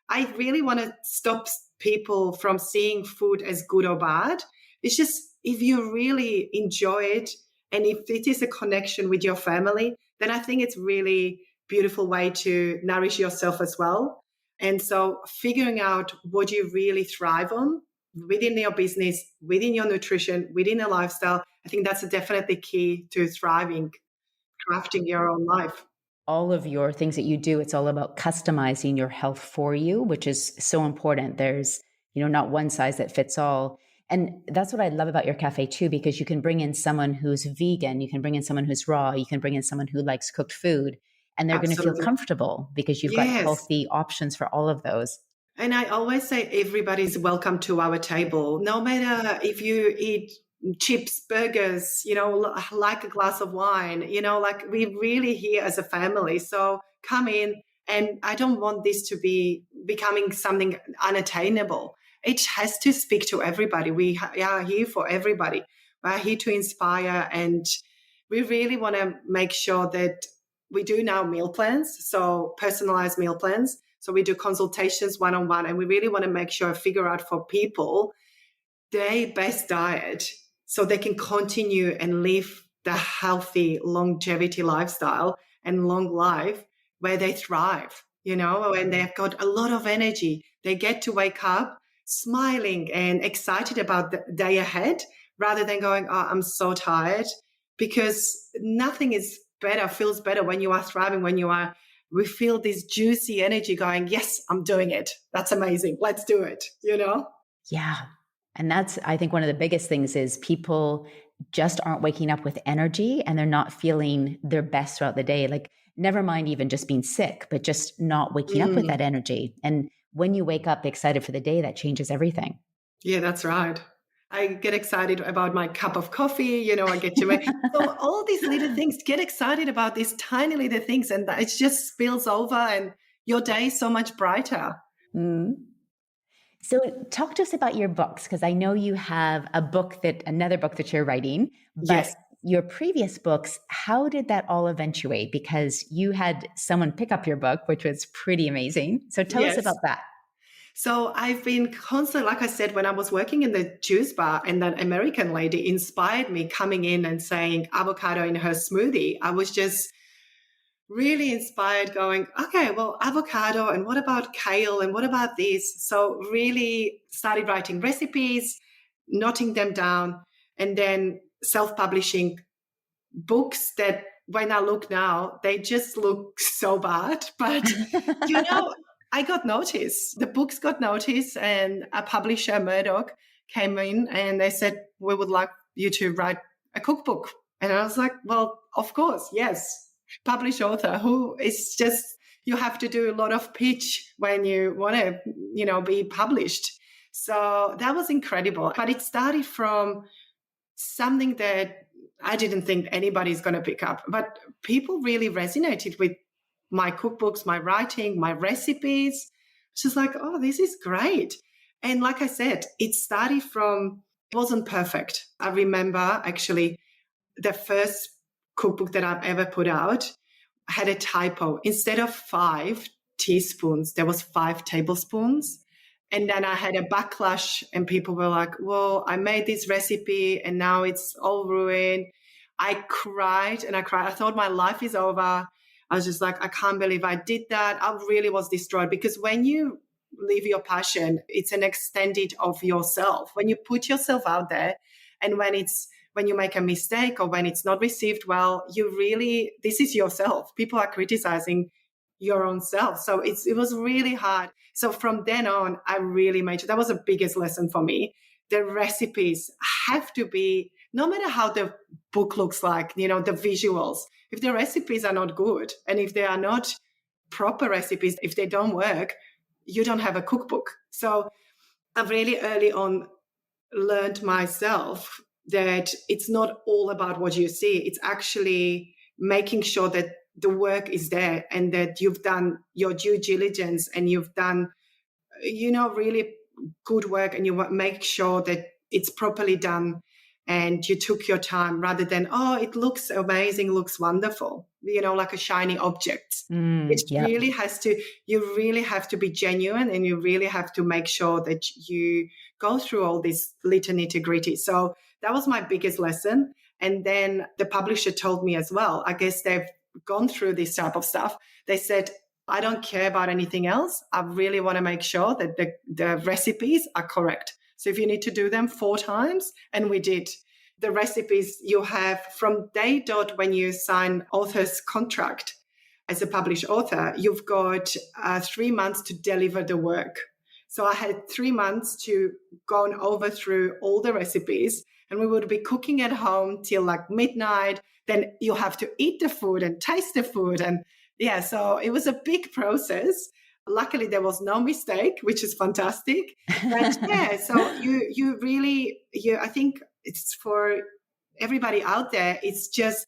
B: I really want to stop people from seeing food as good or bad. It's just if you really enjoy it and if it is a connection with your family, then I think it's really beautiful way to nourish yourself as well. And so figuring out what you really thrive on within your business, within your nutrition, within your lifestyle, I think that's definitely key to thriving, crafting your own life.
A: All of your things that you do, it's all about customizing your health for you, which is so important. There's, not one size that fits all. And that's what I love about your cafe too, because you can bring in someone who's vegan, you can bring in someone who's raw, you can bring in someone who likes cooked food, and they're going to feel
B: Absolutely.
A: comfortable because you've got
B: Yes.
A: healthy options for all of those.
B: And I always say everybody's welcome to our table, no matter if you eat chips, burgers, like a glass of wine, like we're really here as a family. So come in. And I don't want this to be becoming something unattainable. It has to speak to everybody. We are here for everybody. We're here to inspire. And we really want to make sure that we do now meal plans, so personalized meal plans. So we do consultations one-on-one, and we really want to make sure, figure out for people their best diet so they can continue and live the healthy longevity lifestyle and long life where they thrive, when they've got a lot of energy. They get to wake up smiling and excited about the day ahead rather than going, oh, I'm so tired, because nothing feels better when you are thriving, we feel this juicy energy going, yes, I'm doing it. That's amazing. Let's do it,
A: Yeah. And that's, I think, one of the biggest things is people just aren't waking up with energy and they're not feeling their best throughout the day. Like, never mind even just being sick, but just not waking up with that energy. And when you wake up excited for the day, that changes everything.
B: Yeah, that's right. I get excited about my cup of coffee, I get to make so all these little things, get excited about these tiny little things, and it just spills over and your day is so much brighter.
A: Mm. So talk to us about your books, because I know you have another book that you're writing, but
B: Yes.
A: your previous books, how did that all eventuate? Because you had someone pick up your book, which was pretty amazing. So tell us
B: Yes.
A: about that.
B: So I've been constantly, like I said, when I was working in the juice bar and that American lady inspired me coming in and saying avocado in her smoothie, I was just really inspired going, okay, well, avocado, and what about kale, and what about this? So really started writing recipes, noting them down, and then self-publishing books that when I look now, they just look so bad. But, I got noticed. The books got noticed, and a publisher, Murdoch, came in and they said, we would like you to write a cookbook. And I was like, well, of course, yes. Published author who is just, you have to do a lot of pitch when you want to, be published. So that was incredible. But it started from something that I didn't think anybody's going to pick up. But people really resonated with my cookbooks, my writing, my recipes. It's just like, oh, this is great. And like I said, it started from, it wasn't perfect. I remember actually the first cookbook that I've ever put out had a typo. Instead of 5 teaspoons, there was 5 tablespoons. And then I had a backlash and people were like, well, I made this recipe and now it's all ruined. I cried and I cried. I thought my life is over. I was just like, I can't believe I did that. I really was destroyed, because when you live your passion, it's an extended of yourself. When you put yourself out there and when it's when you make a mistake or when it's not received well, this is yourself. People are criticizing your own self. So it was really hard. So from then on, I really made sure that was the biggest lesson for me. The recipes have to be, no matter how the book looks like, the visuals, if the recipes are not good and if they are not proper recipes, if they don't work, you don't have a cookbook. So I've really early on learned myself that it's not all about what you see. It's actually making sure that the work is there and that you've done your due diligence and you've done, really good work, and you make sure that it's properly done and you took your time rather than, oh, it looks amazing, looks wonderful, like a shiny object. You really have to be genuine, and you really have to make sure that you go through all this little nitty-gritty. So that was my biggest lesson. And then the publisher told me as well, I guess they've gone through this type of stuff. They said, I don't care about anything else. I really want to make sure that the recipes are correct. So if you need to do them 4 times, and we did. The recipes you have from day dot when you sign author's contract as a published author, you've got 3 months to deliver the work. So I had 3 months to go over through all the recipes, and we would be cooking at home till like midnight. Then you have to eat the food and taste the food. And so it was a big process. Luckily, there was no mistake, which is fantastic. But so I think it's for everybody out there, it's just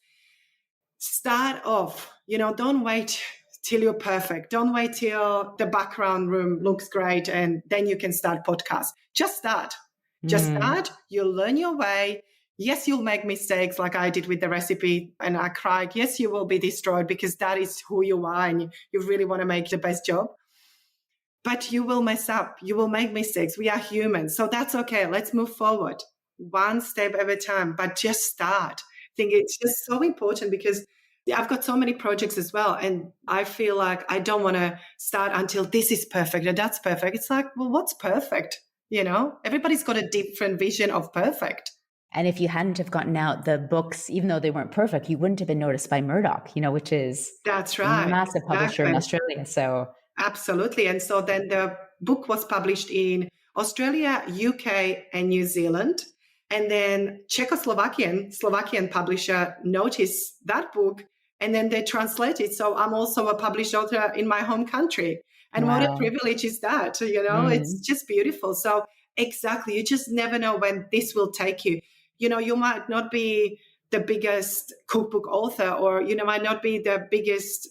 B: start off, don't wait till you're perfect. Don't wait till the background room looks great and then you can start podcast. Just start. You'll learn your way. Yes, you'll make mistakes like I did with the recipe and I cried. Yes, you will be destroyed because that is who you are and you really want to make the best job. But you will mess up. You will make mistakes. We are humans. So that's okay. Let's move forward. One step at a time, but just start. I think it's just so important because I've got so many projects as well. And I feel like I don't want to start until this is perfect and that's perfect. It's like, well, what's perfect? Everybody's got a different vision of perfect.
A: And if you hadn't have gotten out the books, even though they weren't perfect, you wouldn't have been noticed by Murdoch, which is
B: that's right.
A: A massive publisher in Australia. So
B: absolutely. And so then the book was published in Australia, UK, and New Zealand. And then Slovakian publisher noticed that book, and then they translate it. So I'm also a published author in my home country. And What a privilege is that, It's just beautiful. So exactly, you just never know when this will take you. You might not be the biggest cookbook author, or, might not be the biggest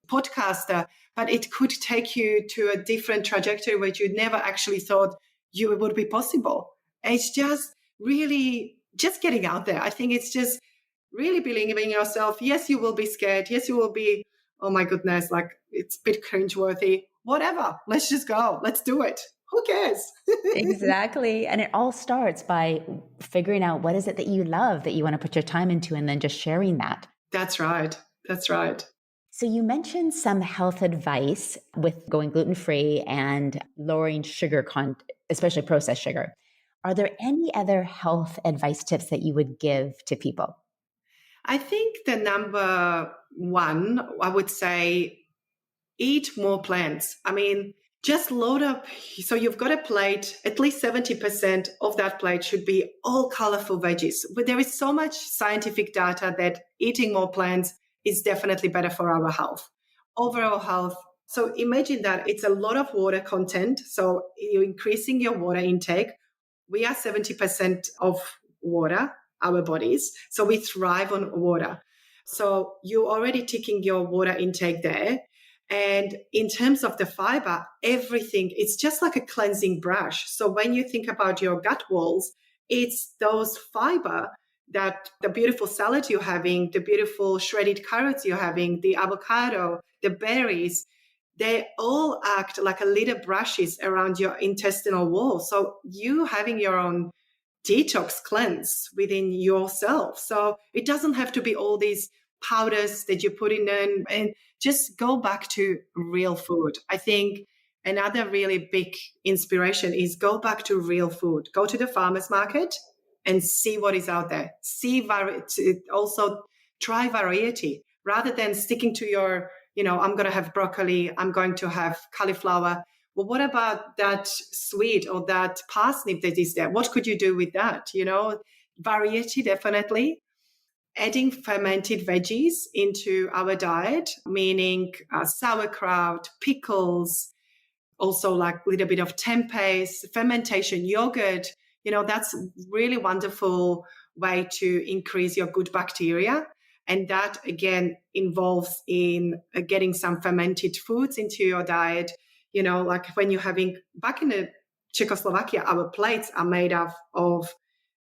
B: podcaster, but it could take you to a different trajectory which you never actually thought you would be possible. It's just really just getting out there. I think it's just really believing in yourself. Yes, you will be scared. Yes, you will be, oh my goodness, like it's a bit cringeworthy. Whatever. Let's just go. Let's do it. Who cares?
A: Exactly. And it all starts by figuring out what is it that you love, that you want to put your time into, and then just sharing that.
B: That's right. That's right.
A: So you mentioned some health advice with going gluten-free and lowering sugar content, especially processed sugar. Are there any other health advice tips that you would give to people?
B: I think the number one, I would say, eat more plants. I mean, just load up. So you've got a plate, at least 70% of that plate should be all colorful veggies. But there is so much scientific data that eating more plants is definitely better for our health, overall health. So imagine that it's a lot of water content. So you're increasing your water intake. We are 70% of water, our bodies. So we thrive on water. So you're already ticking your water intake there. And in terms of the fiber, everything, it's just like a cleansing brush. So when you think about your gut walls, it's those fiber that the beautiful salad you're having, the beautiful shredded carrots you're having, the avocado, the berries, they all act like a little brushes around your intestinal wall. So you having your own detox cleanse within yourself. So it doesn't have to be all these powders that you put in and just go back to real food. I think another really big inspiration is go back to real food. Go to the farmer's market and see what is out there. Also try variety rather than sticking to your, I'm going to have broccoli, I'm going to have cauliflower. Well, what about that sweet or that parsnip that is there? What could you do with that? Variety, definitely. Adding fermented veggies into our diet, meaning sauerkraut, pickles, also like a little bit of tempeh, fermentation, yogurt. That's really wonderful way to increase your good bacteria. And that again involves in getting some fermented foods into your diet. Like when you're having, back in the Czechoslovakia, our plates are made up of,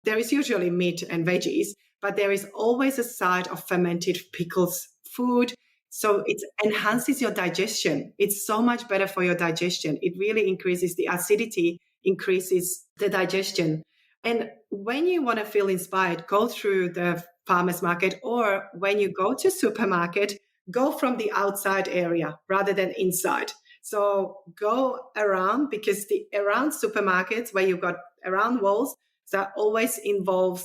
B: there is usually meat and veggies, but there is always a side of fermented pickles food. So it enhances your digestion. It's so much better for your digestion. It really increases the acidity, increases the digestion. And when you want to feel inspired, go through the farmer's market, or when you go to supermarket, go from the outside area rather than inside. So go around, because the around supermarkets where you've got around walls, that always involves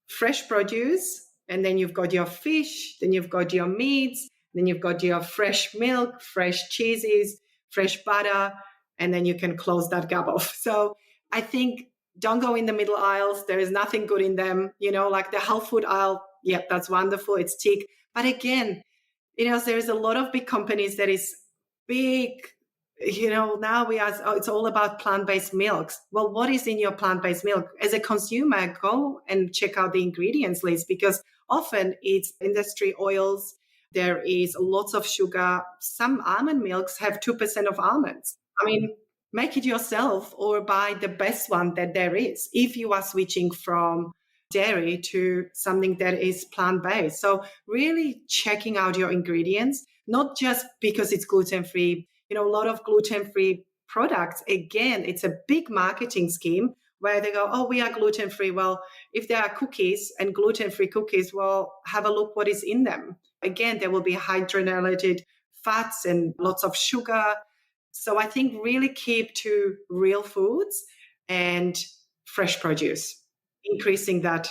B: fresh produce, and then you've got your fish, then you've got your meats, then you've got your fresh milk, fresh cheeses, fresh butter, and then you can close that gap off. So I think don't go in the middle aisles. There is nothing good in them. Like the health food aisle, yeah, that's wonderful. It's tick. But again, there's a lot of big companies that is big, now it's all about plant-based milks. Well, what is in your plant-based milk? As a consumer, go and check out the ingredients list, because often it's industry oils. There is lots of sugar. Some almond milks have 2% of almonds. I mean, make it yourself or buy the best one that there is if you are switching from dairy to something that is plant-based. So really checking out your ingredients, not just because it's gluten-free. A lot of gluten-free products, again, it's a big marketing scheme where they go, oh, we are gluten-free. Well, if there are cookies and gluten-free cookies, well, have a look what is in them. Again, there will be hydrogenated fats and lots of sugar. So I think really keep to real foods and fresh produce, increasing that.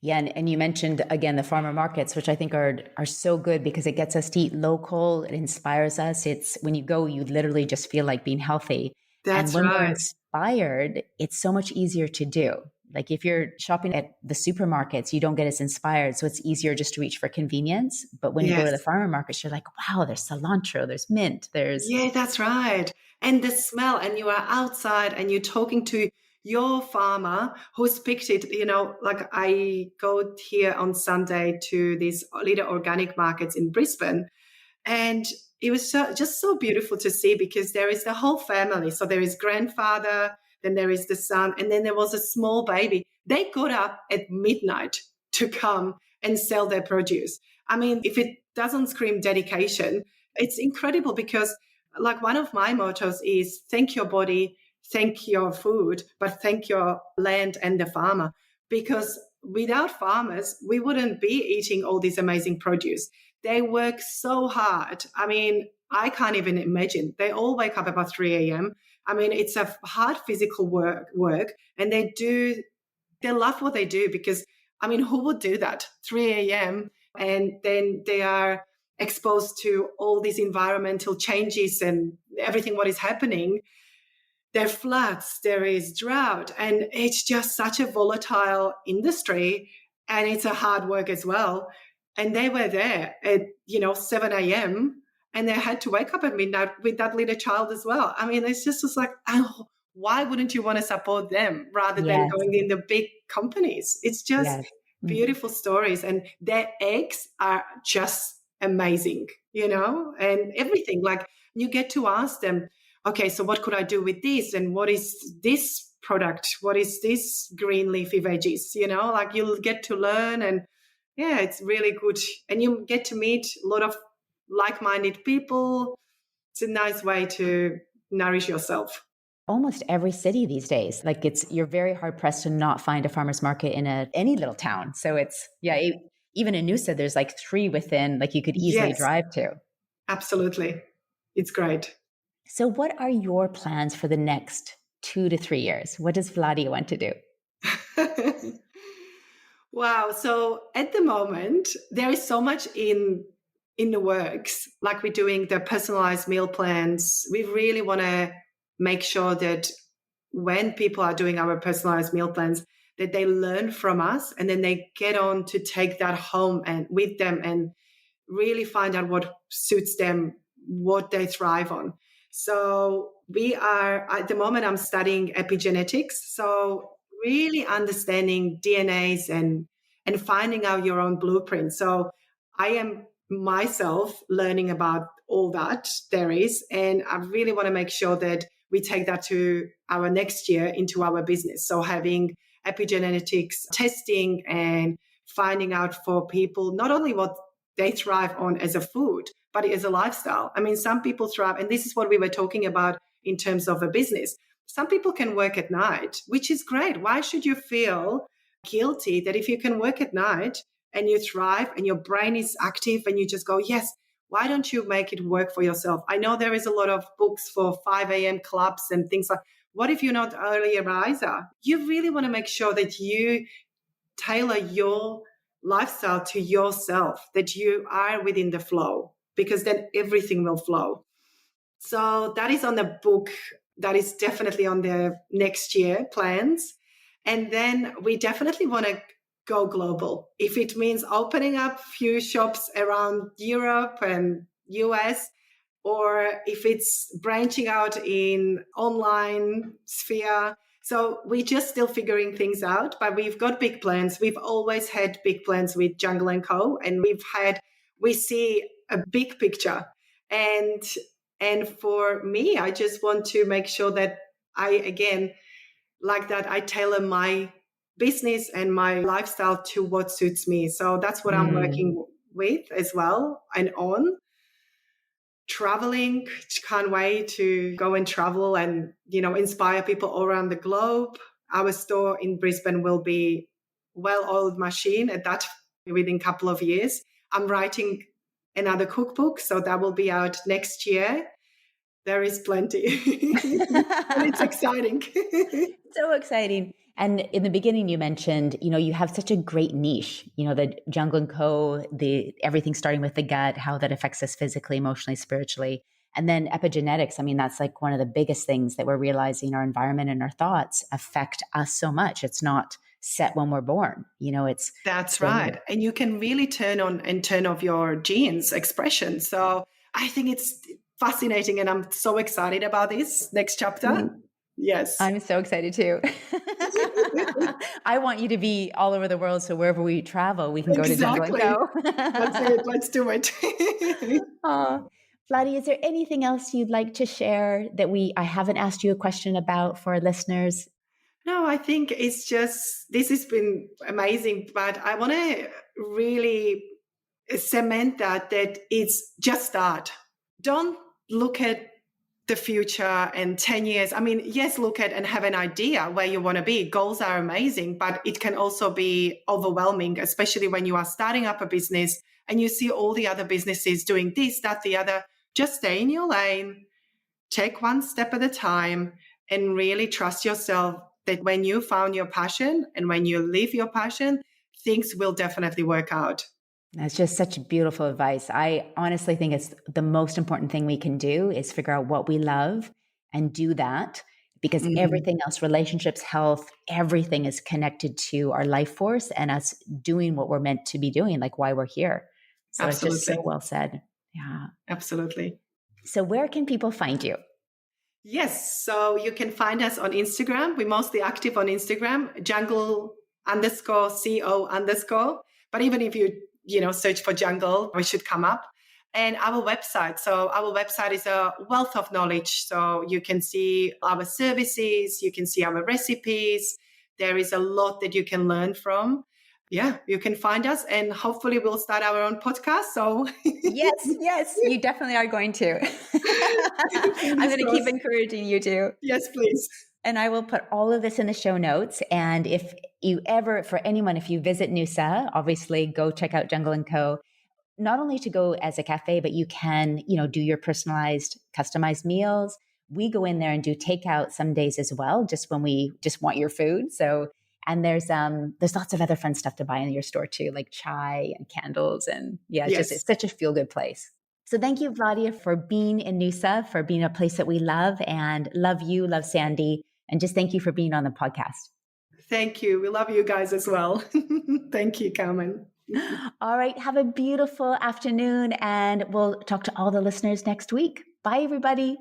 A: Yeah, and you mentioned again the farmer markets, which I think are so good because it gets us to eat local. It inspires us. It's when you go, you literally just feel like being healthy.
B: That's
A: and when we're
B: right.
A: inspired, it's so much easier to do. Like if you're shopping at the supermarkets, you don't get as inspired, so it's easier just to reach for convenience. But when you go to the farmer markets, you're like, wow, there's cilantro, there's mint, there's
B: Yeah, that's right. And the smell, and you are outside and you're talking to your farmer who's picked it. Like I go here on Sunday to these little organic markets in Brisbane, and it was just so beautiful to see, because there is the whole family. So there is grandfather, then there is the son, and then there was a small baby. They got up at midnight to come and sell their produce. I mean, if it doesn't scream dedication, it's incredible, because like one of my mottos is thank your body, thank your food, but thank your land and the farmer. Because without farmers, we wouldn't be eating all this amazing produce. They work so hard. I mean, I can't even imagine. They all wake up about 3 a.m. I mean, it's a hard physical work, and they love what they do, because, I mean, who would do that 3 a.m. and then they are exposed to all these environmental changes and everything what is happening. There are floods, there is drought, and it's just such a volatile industry, and it's a hard work as well. And they were there at 7 a.m. and they had to wake up at midnight with that little child as well. I mean, it's just like, oh, why wouldn't you want to support them rather than going in the big companies? It's just beautiful stories, and their eggs are just amazing, and everything. Like you get to ask them, okay, so what could I do with this? And what is this product? What is this green leafy veggies? Like you'll get to learn, and yeah, it's really good. And you get to meet a lot of like-minded people. It's a nice way to nourish yourself.
A: Almost every city these days. Like you're very hard pressed to not find a farmer's market in any little town. So it's, even in Noosa, there's like 3 within, like you could easily drive to.
B: Absolutely. It's great.
A: So what are your plans for the next 2 to 3 years? What does Vladia want to do?
B: Wow. So at the moment, there is so much in the works. Like we're doing the personalized meal plans. We really want to make sure that when people are doing our personalized meal plans, that they learn from us and then they get on to take that home and with them and really find out what suits them, what they thrive on. So we are at the moment I'm studying epigenetics. So really understanding DNAs and finding out your own blueprint. So I am myself learning about all that there is. And I really want to make sure that we take that to our next year into our business. So having epigenetics testing and finding out for people not only what they thrive on as a food, but as a lifestyle. I mean, some people thrive, and this is what we were talking about in terms of a business. Some people can work at night, which is great. Why should you feel guilty that if you can work at night and you thrive and your brain is active and you just go, yes, why don't you make it work for yourself? I know there is a lot of books for 5 a.m. clubs and things like, what if you're not early riser? You really want to make sure that you tailor your lifestyle to yourself, that you are within the flow, because then everything will flow. So that is on the book. That is definitely on the next year plans. And then we definitely want to go global. If it means opening up a few shops around Europe and US, or if it's branching out in online sphere. So we're just still figuring things out, but we've got big plans. We've always had big plans with Jungle and Co. And we see a big picture. And for me, I just want to make sure that again, like that, I tailor my business and my lifestyle to what suits me. So that's what I'm working with as well and on. Traveling, can't wait to go and travel and, inspire people all around the globe. Our store in Brisbane will be well-oiled machine at that within a couple of years. I'm writing another cookbook, so that will be out next year. There is plenty. And it's exciting.
A: So exciting. And in the beginning, you mentioned, you have such a great niche, the Jungle and Co., the everything starting with the gut, how that affects us physically, emotionally, spiritually. And then epigenetics. I mean, that's like one of the biggest things that we're realizing our environment and our thoughts affect us so much. It's not set when we're born,
B: That's right. And you can really turn on and turn off your genes expression. So I think it's fascinating and I'm so excited about this next chapter. Yes.
A: I'm so excited too. I want you to be all over the world. So wherever we travel, we can go to Jungle and Co.
B: That's it. Let's do it.
A: Vladia, is there anything else you'd like to share that I haven't asked you a question about for our listeners?
B: No, I think it's just, this has been amazing, but I want to really cement that it's just start. Don't look at the future and 10 years. I mean, yes, look at and have an idea where you want to be. Goals are amazing, but it can also be overwhelming, especially when you are starting up a business and you see all the other businesses doing this, that, the other. Just stay in your lane, take one step at a time, and really trust yourself that when you found your passion and when you live your passion, things will definitely work out.
A: That's just such beautiful advice. I honestly think it's the most important thing we can do is figure out what we love and do that, because everything else, relationships, health, everything is connected to our life force and us doing what we're meant to be doing, like why we're here. So
B: Absolutely.
A: It's just so well said. Yeah.
B: Absolutely.
A: So where can people find you?
B: Yes. So you can find us on Instagram. We're mostly active on Instagram, jungle_co_. But even if you search for jungle, we should come up. And our website. So our website is a wealth of knowledge. So you can see our services, you can see our recipes. There is a lot that you can learn from. Yeah, you can find us and hopefully we'll start our own podcast. So
A: yes, you definitely are going to. I'm going to keep encouraging you to.
B: Yes, please.
A: And I will put all of this in the show notes. And if you for anyone, if you visit Noosa, obviously go check out Jungle and Co. Not only to go as a cafe, but you can, do your personalized, customized meals. We go in there and do takeout some days as well, just when we just want your food. So And there's lots of other fun stuff to buy in your store too, like chai and candles. And yeah, it's such a feel-good place. So thank you, Vladia, for being in Noosa, for being a place that we love and love you, love Sandy. And just thank you for being on the podcast.
B: Thank you. We love you guys as well. Thank you, Carmen.
A: All right. Have a beautiful afternoon, and we'll talk to all the listeners next week. Bye, everybody.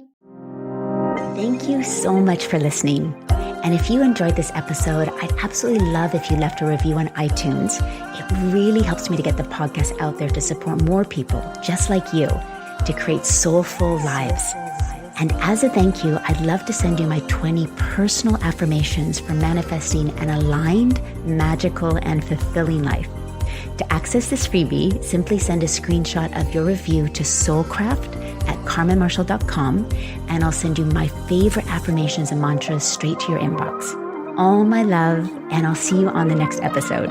A: Thank you so much for listening. And if you enjoyed this episode, I'd absolutely love if you left a review on iTunes. It really helps me to get the podcast out there to support more people just like you to create soulful lives. And as a thank you, I'd love to send you my 20 personal affirmations for manifesting an aligned, magical, and fulfilling life. To access this freebie, simply send a screenshot of your review to soulcraft@carmenmarshall.com, and I'll send you my favorite affirmations and mantras straight to your inbox. All my love, and I'll see you on the next episode.